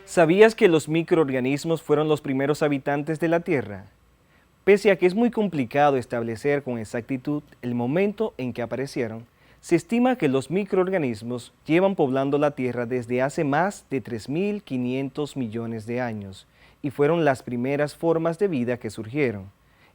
¿Sabías que los microorganismos fueron los primeros habitantes de la Tierra? Pese a que es muy complicado establecer con exactitud el momento en que aparecieron, se estima que los microorganismos llevan poblando la Tierra desde hace más de 3.500 millones de años y fueron las primeras formas de vida que surgieron.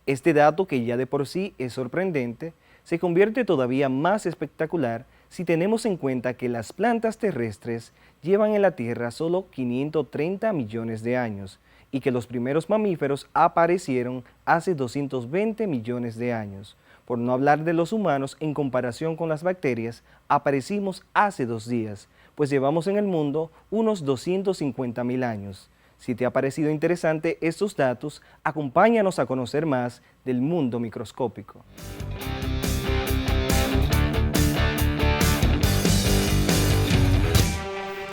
Este dato, que ya de por sí es sorprendente, se convierte todavía más espectacular si tenemos en cuenta que las plantas terrestres llevan en la Tierra solo 530 millones de años y que los primeros mamíferos aparecieron hace 220 millones de años. Por no hablar de los humanos, en comparación con las bacterias, aparecimos hace 2 días, pues llevamos en el mundo unos 250.000 años. Si te ha parecido interesante estos datos, acompáñanos a conocer más del mundo microscópico.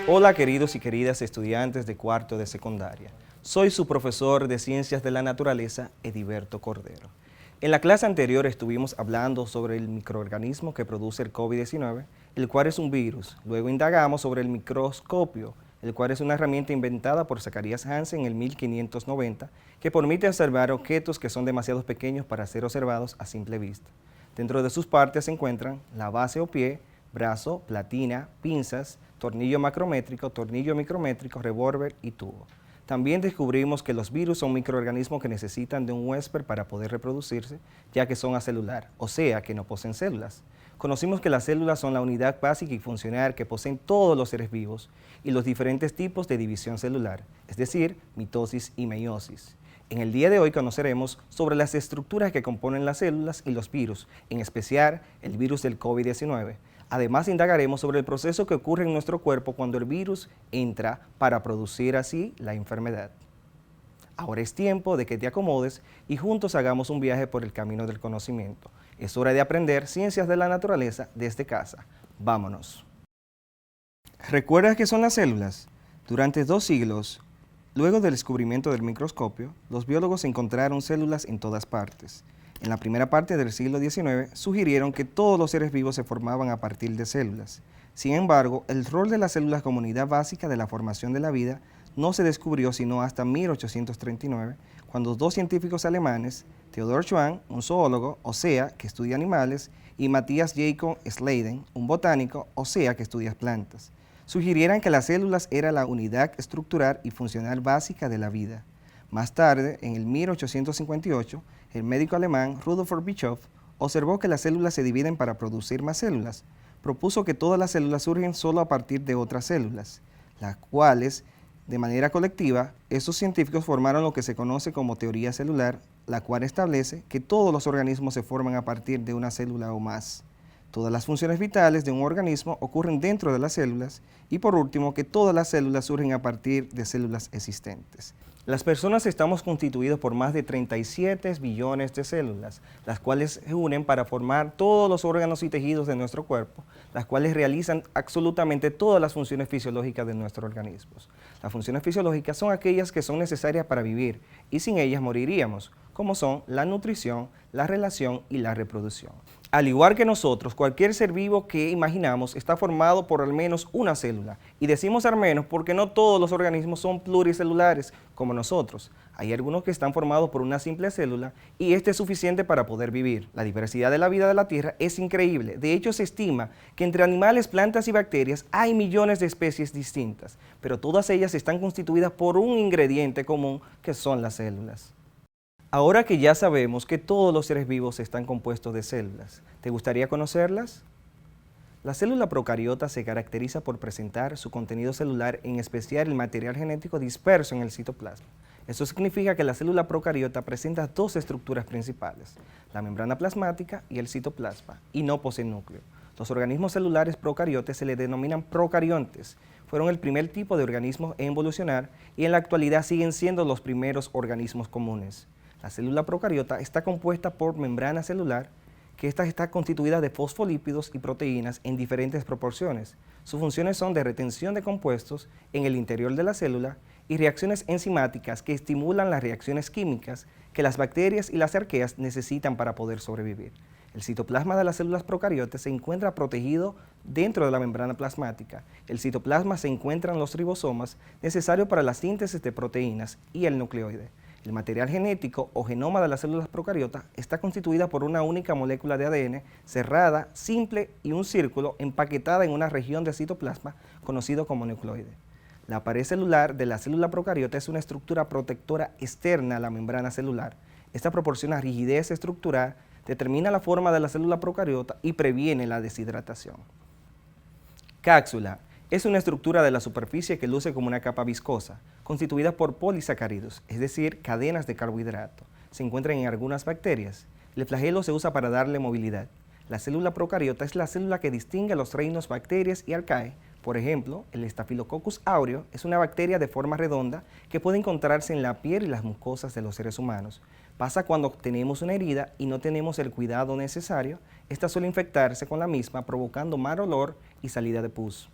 Hola queridos y queridas estudiantes de cuarto de secundaria. Soy su profesor de Ciencias de la Naturaleza, Ediberto Cordero. En la clase anterior estuvimos hablando sobre el microorganismo que produce el COVID-19, el cual es un virus. Luego indagamos sobre el microscopio, el cual es una herramienta inventada por Zacharias Hansen en el 1590, que permite observar objetos que son demasiado pequeños para ser observados a simple vista. Dentro de sus partes se encuentran la base o pie, brazo, platina, pinzas, tornillo macrométrico, tornillo micrométrico, revólver y tubo. También descubrimos que los virus son microorganismos que necesitan de un huésped para poder reproducirse, ya que son acelular, o sea, que no poseen células. Conocimos que las células son la unidad básica y funcional que poseen todos los seres vivos y los diferentes tipos de división celular, es decir, mitosis y meiosis. En el día de hoy conoceremos sobre las estructuras que componen las células y los virus, en especial el virus del COVID-19. Además, indagaremos sobre el proceso que ocurre en nuestro cuerpo cuando el virus entra para producir así la enfermedad. Ahora es tiempo de que te acomodes y juntos hagamos un viaje por el camino del conocimiento. Es hora de aprender ciencias de la naturaleza desde casa. ¡Vámonos! ¿Recuerdas qué son las células? Durante 2 siglos, luego del descubrimiento del microscopio, los biólogos encontraron células en todas partes. En la primera parte del siglo XIX, sugirieron que todos los seres vivos se formaban a partir de células. Sin embargo, el rol de las células como unidad básica de la formación de la vida no se descubrió sino hasta 1839, cuando 2 científicos alemanes, Theodor Schwann, un zoólogo, o sea, que estudia animales, y Matthias Jacob Schleiden, un botánico, o sea, que estudia plantas, sugirieran que las células eran la unidad estructural y funcional básica de la vida. Más tarde, en el 1858, el médico alemán Rudolf Virchow observó que las células se dividen para producir más células. Propuso que todas las células surgen solo a partir de otras células, las cuales, de manera colectiva, estos científicos formaron lo que se conoce como teoría celular, la cual establece que todos los organismos se forman a partir de una célula o más. Todas las funciones vitales de un organismo ocurren dentro de las células y, por último, que todas las células surgen a partir de células existentes. Las personas estamos constituidos por más de 37 billones de células, las cuales se unen para formar todos los órganos y tejidos de nuestro cuerpo, las cuales realizan absolutamente todas las funciones fisiológicas de nuestros organismos. Las funciones fisiológicas son aquellas que son necesarias para vivir y sin ellas moriríamos, como son la nutrición, la relación y la reproducción. Al igual que nosotros, cualquier ser vivo que imaginamos está formado por al menos una célula. Y decimos al menos porque no todos los organismos son pluricelulares como nosotros. Hay algunos que están formados por una simple célula y este es suficiente para poder vivir. La diversidad de la vida de la Tierra es increíble. De hecho, se estima que entre animales, plantas y bacterias hay millones de especies distintas, pero todas ellas están constituidas por un ingrediente común que son las células. Ahora que ya sabemos que todos los seres vivos están compuestos de células, ¿te gustaría conocerlas? La célula procariota se caracteriza por presentar su contenido celular, en especial el material genético disperso en el citoplasma. Eso significa que la célula procariota presenta 2 estructuras principales, la membrana plasmática y el citoplasma, y no posee núcleo. Los organismos celulares procariotes se les denominan procariontes. Fueron el primer tipo de organismos en evolucionar y en la actualidad siguen siendo los primeros organismos comunes. La célula procariota está compuesta por membrana celular, que esta está constituida de fosfolípidos y proteínas en diferentes proporciones. Sus funciones son de retención de compuestos en el interior de la célula y reacciones enzimáticas que estimulan las reacciones químicas que las bacterias y las arqueas necesitan para poder sobrevivir. El citoplasma de las células procariotas se encuentra protegido dentro de la membrana plasmática. El citoplasma se encuentra en los ribosomas, necesario para la síntesis de proteínas, y el nucleoide. El material genético o genoma de las células procariotas está constituida por una única molécula de ADN cerrada, simple y un círculo empaquetada en una región del citoplasma conocido como nucleoide. La pared celular de la célula procariota es una estructura protectora externa a la membrana celular. Esta proporciona rigidez estructural, determina la forma de la célula procariota y previene la deshidratación. Cápsula es una estructura de la superficie que luce como una capa viscosa, constituida por polisacáridos, es decir, cadenas de carbohidrato. Se encuentra en algunas bacterias. El flagelo se usa para darle movilidad. La célula procariota es la célula que distingue a los reinos bacterias y arcae. Por ejemplo, el Staphylococcus aureus es una bacteria de forma redonda que puede encontrarse en la piel y las mucosas de los seres humanos. Pasa cuando tenemos una herida y no tenemos el cuidado necesario, esta suele infectarse con la misma, provocando mal olor y salida de pus.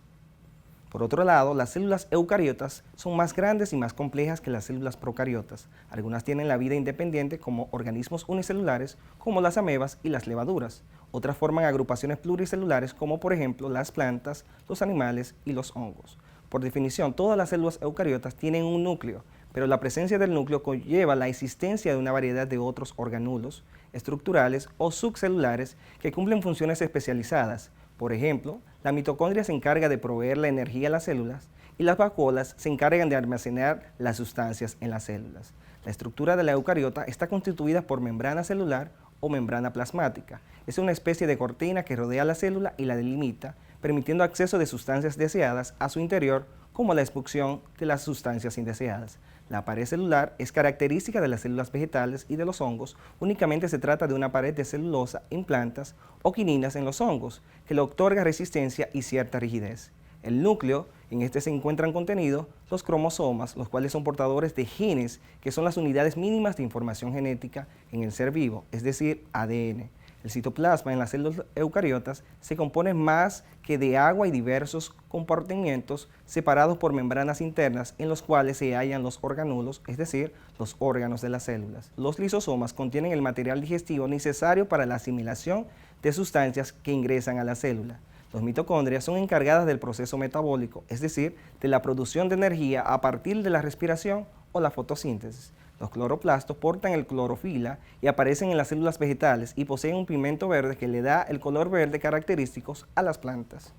Por otro lado, las células eucariotas son más grandes y más complejas que las células procariotas. Algunas tienen la vida independiente como organismos unicelulares, como las amebas y las levaduras. Otras forman agrupaciones pluricelulares, como por ejemplo las plantas, los animales y los hongos. Por definición, todas las células eucariotas tienen un núcleo, pero la presencia del núcleo conlleva la existencia de una variedad de otros organulos estructurales o subcelulares que cumplen funciones especializadas. Por ejemplo, la mitocondria se encarga de proveer la energía a las células y las vacuolas se encargan de almacenar las sustancias en las células. La estructura de la eucariota está constituida por membrana celular o membrana plasmática. Es una especie de cortina que rodea la célula y la delimita, permitiendo acceso de sustancias deseadas a su interior, como la expulsión de las sustancias indeseadas. La pared celular es característica de las células vegetales y de los hongos. Únicamente se trata de una pared de celulosa en plantas o quininas en los hongos, que le otorga resistencia y cierta rigidez. El núcleo, en este se encuentran contenidos los cromosomas, los cuales son portadores de genes, que son las unidades mínimas de información genética en el ser vivo, es decir, ADN. El citoplasma en las células eucariotas se compone más que de agua y diversos compartimientos separados por membranas internas en los cuales se hallan los organulos, es decir, los órganos de las células. Los lisosomas contienen el material digestivo necesario para la asimilación de sustancias que ingresan a la célula. Los mitocondrias son encargadas del proceso metabólico, es decir, de la producción de energía a partir de la respiración o la fotosíntesis. Los cloroplastos portan el clorofila y aparecen en las células vegetales y poseen un pigmento verde que le da el color verde característicos a las plantas.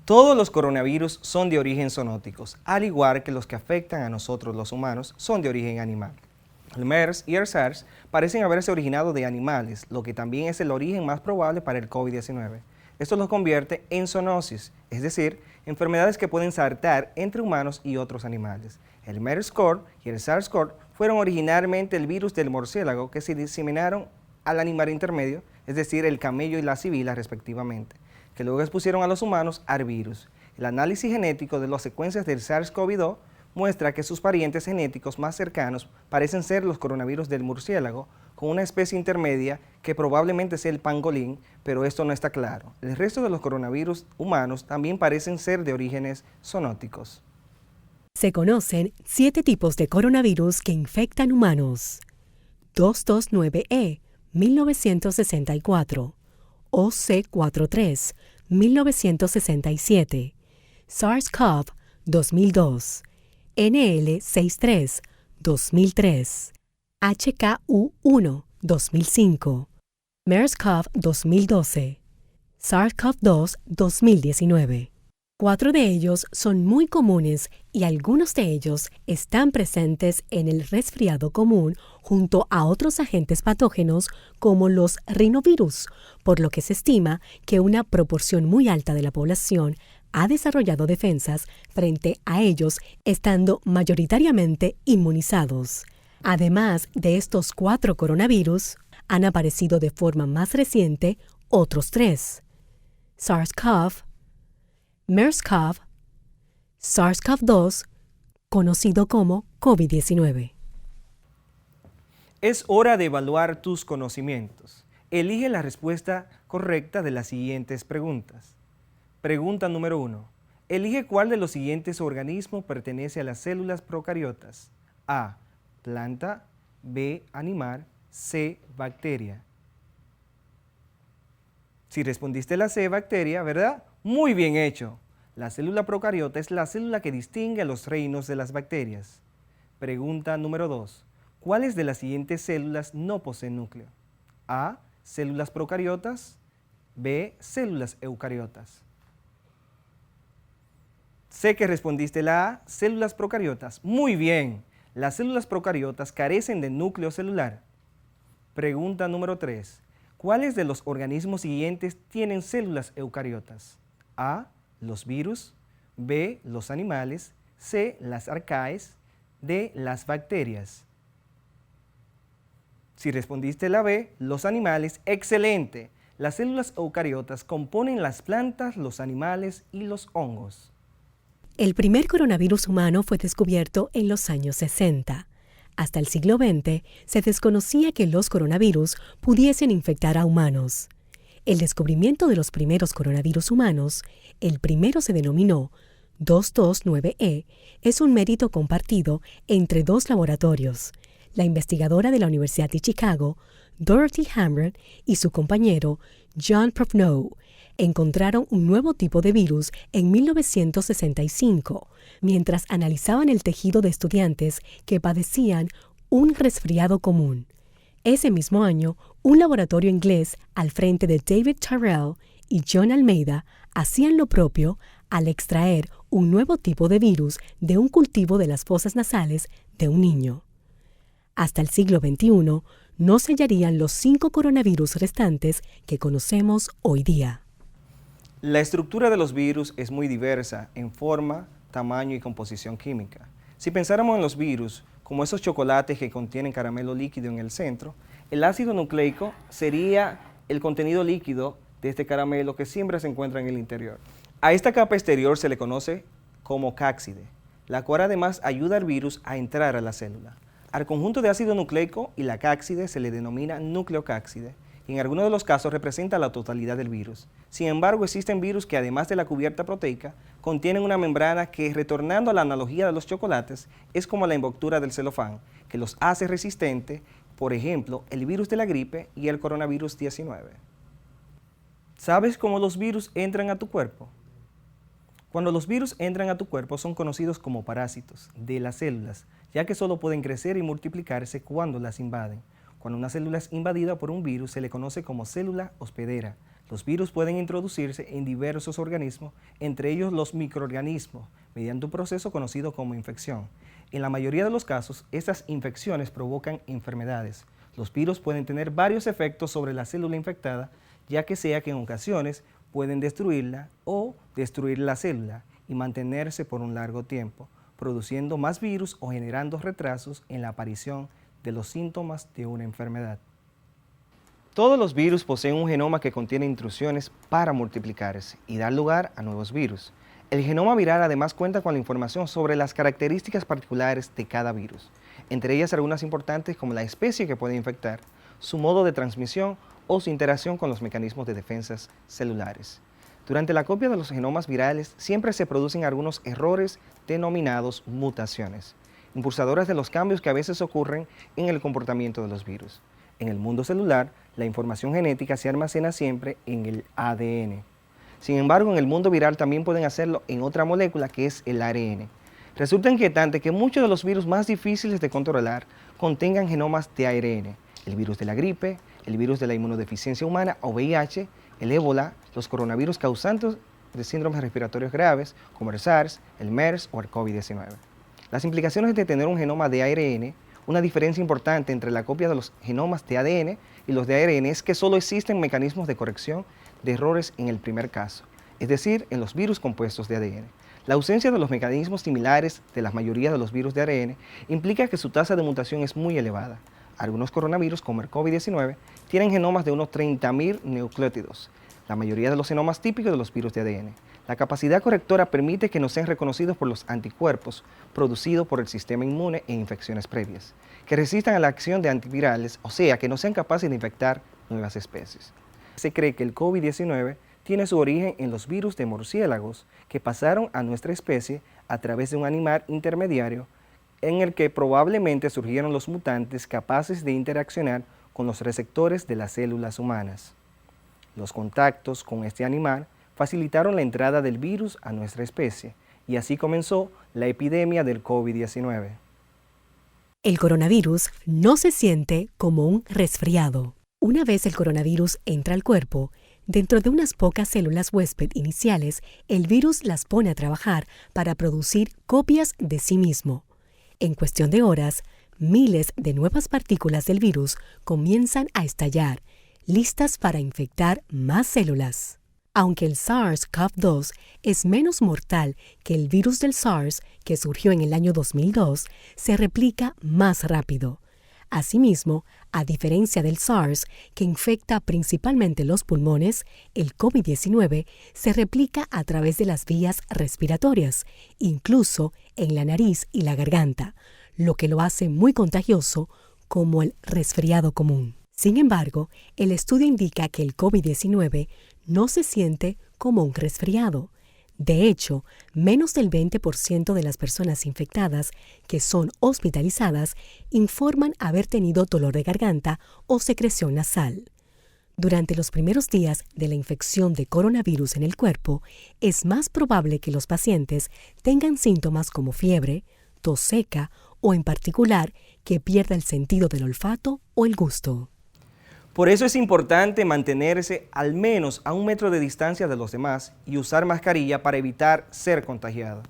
Todos los coronavirus son de origen zoonóticos, al igual que los que afectan a nosotros los humanos son de origen animal. El MERS y el SARS parecen haberse originado de animales, lo que también es el origen más probable para el COVID-19. Esto los convierte en zoonosis, es decir, enfermedades que pueden saltar entre humanos y otros animales. El MERS-CoV y el SARS-CoV fueron originalmente el virus del murciélago que se diseminaron al animal intermedio, es decir, el camello y la sibila respectivamente, que luego expusieron a los humanos al virus. El análisis genético de las secuencias del SARS-CoV-2 muestra que sus parientes genéticos más cercanos parecen ser los coronavirus del murciélago, con una especie intermedia que probablemente sea el pangolín, pero esto no está claro. El resto de los coronavirus humanos también parecen ser de orígenes zoonóticos. Se conocen 7 tipos de coronavirus que infectan humanos. 229E, 1964. OC43, 1967. SARS-CoV, 2002. NL63, 2003. HKU1, 2005. MERS-CoV, 2012. SARS-CoV-2, 2019. 4 de ellos son muy comunes y algunos de ellos están presentes en el resfriado común junto a otros agentes patógenos como los rinovirus, por lo que se estima que una proporción muy alta de la población ha desarrollado defensas frente a ellos, estando mayoritariamente inmunizados. Además de estos 4 coronavirus, han aparecido de forma más reciente otros 3: SARS-CoV, MERS-CoV, SARS-CoV-2, conocido como COVID-19. Es hora de evaluar tus conocimientos. Elige la respuesta correcta de las siguientes preguntas. Pregunta número 1. Elige cuál de los siguientes organismos pertenece a las células procariotas. A. Planta. B. Animal. C. Bacteria. Si respondiste la C, bacteria, ¿verdad? Muy bien hecho. La célula procariota es la célula que distingue a los reinos de las bacterias. Pregunta número 2. ¿Cuáles de las siguientes células no poseen núcleo? A. Células procariotas. B. Células eucariotas. Sé que respondiste la A, células procariotas. Muy bien. Las células procariotas carecen de núcleo celular. Pregunta número 3. ¿Cuáles de los organismos siguientes tienen células eucariotas? A. Los virus. B. Los animales. C. Las arcaes. D. Las bacterias. Si respondiste la B, los animales, excelente. Las células eucariotas componen las plantas, los animales y los hongos. El primer coronavirus humano fue descubierto en los años 60. Hasta el siglo XX se desconocía que los coronavirus pudiesen infectar a humanos. El descubrimiento de los primeros coronavirus humanos, el primero se denominó 229E, es un mérito compartido entre dos laboratorios. La investigadora de la Universidad de Chicago, Dorothy Hammer, y su compañero, John Prothnow, encontraron un nuevo tipo de virus en 1965, mientras analizaban el tejido de estudiantes que padecían un resfriado común. Ese mismo año, un laboratorio inglés al frente de David Tyrrell y John Almeida hacían lo propio al extraer un nuevo tipo de virus de un cultivo de las fosas nasales de un niño. Hasta el siglo XXI, no se hallarían los 5 coronavirus restantes que conocemos hoy día. La estructura de los virus es muy diversa en forma, tamaño y composición química. Si pensáramos en los virus como esos chocolates que contienen caramelo líquido en el centro, el ácido nucleico sería el contenido líquido de este caramelo que siempre se encuentra en el interior. A esta capa exterior se le conoce como cápside, la cual además ayuda al virus a entrar a la célula. Al conjunto de ácido nucleico y la cápside se le denomina nucleocápside y en algunos de los casos representa la totalidad del virus. Sin embargo, existen virus que además de la cubierta proteica, contienen una membrana que, retornando a la analogía de los chocolates, es como la envoltura del celofán, que los hace resistentes, por ejemplo, el virus de la gripe y el coronavirus 19. ¿Sabes cómo los virus entran a tu cuerpo? Cuando los virus entran a tu cuerpo son conocidos como parásitos de las células, ya que solo pueden crecer y multiplicarse cuando las invaden. Cuando una célula es invadida por un virus se le conoce como célula hospedera. Los virus pueden introducirse en diversos organismos, entre ellos los microorganismos, mediante un proceso conocido como infección. En la mayoría de los casos, estas infecciones provocan enfermedades. Los virus pueden tener varios efectos sobre la célula infectada, ya que sea que en ocasiones pueden destruirla o destruir la célula y mantenerse por un largo tiempo, produciendo más virus o generando retrasos en la aparición de los síntomas de una enfermedad. Todos los virus poseen un genoma que contiene instrucciones para multiplicarse y dar lugar a nuevos virus. El genoma viral además cuenta con la información sobre las características particulares de cada virus, entre ellas algunas importantes como la especie que puede infectar, su modo de transmisión o su interacción con los mecanismos de defensas celulares. Durante la copia de los genomas virales siempre se producen algunos errores denominados mutaciones, impulsadoras de los cambios que a veces ocurren en el comportamiento de los virus. En el mundo celular, la información genética se almacena siempre en el ADN. Sin embargo, en el mundo viral también pueden hacerlo en otra molécula que es el ARN. Resulta inquietante que muchos de los virus más difíciles de controlar contengan genomas de ARN. El virus de la gripe, el virus de la inmunodeficiencia humana o VIH, el ébola, los coronavirus causantes de síndromes respiratorios graves como el SARS, el MERS o el COVID-19. Las implicaciones de tener un genoma de ARN, una diferencia importante entre la copia de los genomas de ADN y los de ARN es que solo existen mecanismos de corrección de errores en el primer caso, es decir, en los virus compuestos de ADN. La ausencia de los mecanismos similares de la mayoría de los virus de ARN implica que su tasa de mutación es muy elevada. Algunos coronavirus, como el COVID-19, tienen genomas de unos 30.000 nucleótidos, la mayoría de los genomas típicos de los virus de ADN. La capacidad correctora permite que no sean reconocidos por los anticuerpos producidos por el sistema inmune en infecciones previas, que resistan a la acción de antivirales, o sea, que no sean capaces de infectar nuevas especies. Se cree que el COVID-19 tiene su origen en los virus de murciélagos que pasaron a nuestra especie a través de un animal intermediario en el que probablemente surgieron los mutantes capaces de interaccionar con los receptores de las células humanas. Los contactos con este animal facilitaron la entrada del virus a nuestra especie y así comenzó la epidemia del COVID-19. El coronavirus no se siente como un resfriado. Una vez el coronavirus entra al cuerpo, dentro de unas pocas células huésped iniciales, el virus las pone a trabajar para producir copias de sí mismo. En cuestión de horas, miles de nuevas partículas del virus comienzan a estallar, listas para infectar más células. Aunque el SARS-CoV-2 es menos mortal que el virus del SARS, que surgió en el año 2002, se replica más rápido. Asimismo, a diferencia del SARS, que infecta principalmente los pulmones, el COVID-19 se replica a través de las vías respiratorias, incluso en la nariz y la garganta, lo que lo hace muy contagioso como el resfriado común. Sin embargo, el estudio indica que el COVID-19 no se siente como un resfriado. De hecho, menos del 20% de las personas infectadas que son hospitalizadas informan haber tenido dolor de garganta o secreción nasal. Durante los primeros días de la infección de coronavirus en el cuerpo, es más probable que los pacientes tengan síntomas como fiebre, tos seca o, en particular, que pierda el sentido del olfato o el gusto. Por eso es importante mantenerse al menos a 1 metro de distancia de los demás y usar mascarilla para evitar ser contagiado.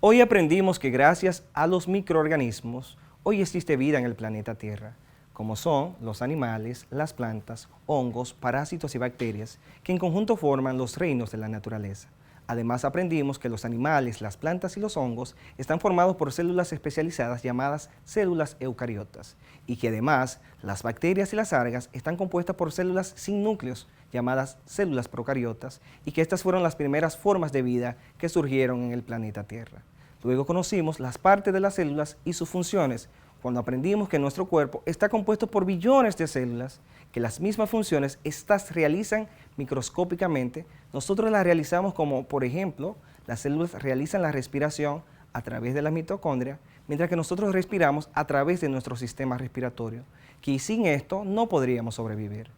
Hoy aprendimos que gracias a los microorganismos, hoy existe vida en el planeta Tierra, como son los animales, las plantas, hongos, parásitos y bacterias, que en conjunto forman los reinos de la naturaleza. Además aprendimos que los animales, las plantas y los hongos están formados por células especializadas llamadas células eucariotas y que además las bacterias y las algas están compuestas por células sin núcleos llamadas células procariotas y que estas fueron las primeras formas de vida que surgieron en el planeta Tierra. Luego conocimos las partes de las células y sus funciones cuando aprendimos que nuestro cuerpo está compuesto por billones de células, que las mismas funciones estas realizan microscópicamente. Nosotros las realizamos como, por ejemplo, las células realizan la respiración a través de la mitocondria, mientras que nosotros respiramos a través de nuestro sistema respiratorio, que sin esto no podríamos sobrevivir.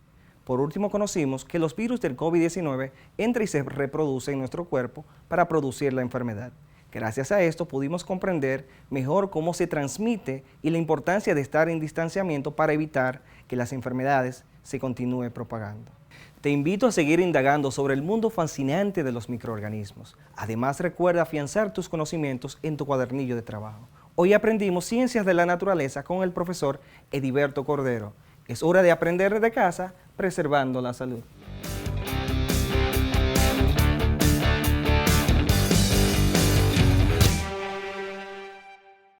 Por último, conocimos que los virus del COVID-19 entran y se reproducen en nuestro cuerpo para producir la enfermedad. Gracias a esto pudimos comprender mejor cómo se transmite y la importancia de estar en distanciamiento para evitar que las enfermedades se continúen propagando. Te invito a seguir indagando sobre el mundo fascinante de los microorganismos. Además, recuerda afianzar tus conocimientos en tu cuadernillo de trabajo. Hoy aprendimos ciencias de la naturaleza con el profesor Ediberto Cordero. Es hora de aprender desde casa, preservando la salud.